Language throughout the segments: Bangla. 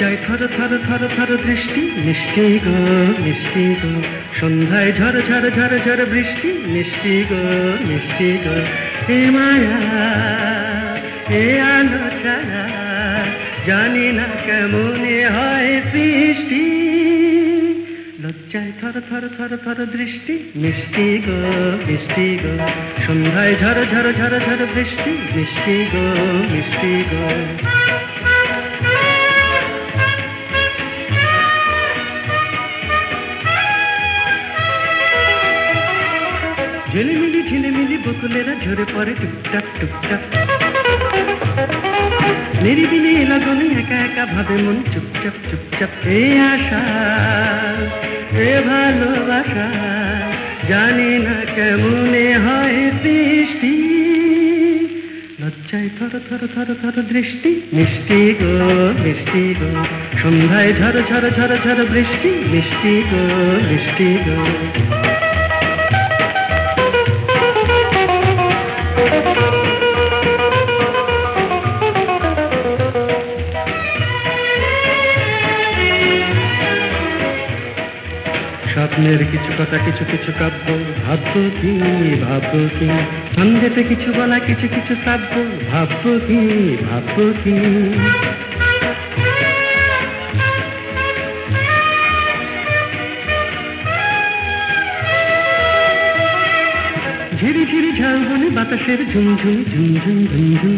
লজ্জায় থর থর থর থর দৃষ্টি, মিষ্টি গো মিষ্টি গো, সন্ধ্যায় ঝর ঝর ঝর ঝর বৃষ্টি, মিষ্টি গো মিষ্টি গো। হে মায়া হে আলো ছায়া, জানি না কেমনে হয় সৃষ্টি। লজ্জায় থর থর থর থর দৃষ্টি, মিষ্টি গো মিষ্টি গো, সন্ধ্যায় ঝর ঝর ঝর ঝর বৃষ্টি, মিষ্টি গো মিষ্টি গো। ঝিলিমিলি ঝিলিমিলি বকুলেরা ঝরে পড়ে টুকটাক টুকটাক, নিরিবিলি লগনে একা একা ভাবে মন চুপচাপ চুপচাপ। এ আশা এ ভালোবাসা, জানি না কেমনে হয় সৃষ্টি। লজ্জায় থর থর থর থর দৃষ্টি, মিষ্টি গো মিষ্টি গো, সন্ধ্যায় ঝর ঝর ঝর ঝর বৃষ্টি, মিষ্টি গো মিষ্টি গো। স্বপ্নের কিছু কথা কিছু কিছু কাব্য, ভাববো কি ভাববো কি, ছন্দেতে কিছু বলা কিছু কিছু শ্রাব্য, ভাববো কি ভাববো কি। ঝিরি ঝিরি ঝাউবনে বাতাসের ঝুমঝুম ঝুমঝুম ঝুমঝুম,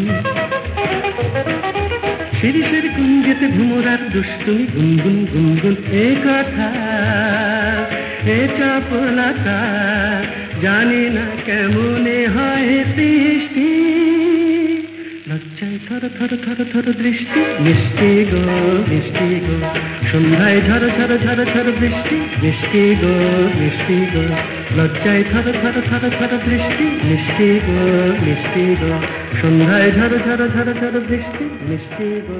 শিরিষের কুঞ্জেতে ভ্রমরার দুষ্টুমি গুনগুন গুনগুন। এ কথা এ চপলতা, জানি না কেমনে হয় সৃষ্টি। লজ্জায় থর থর থর থর দৃষ্টি, মিষ্টি গো মিষ্টি গো, সন্ধ্যায় ঝর ঝর ঝর ঝর বৃষ্টি, মিষ্টি গো মিষ্টি গো। লজ্জায় থর থর থর থর দৃষ্টি, মিষ্টি গো মিষ্টি গো, সন্ধ্যায় ঝর ঝর ঝর ঝর বৃষ্টি, মিষ্টি গো।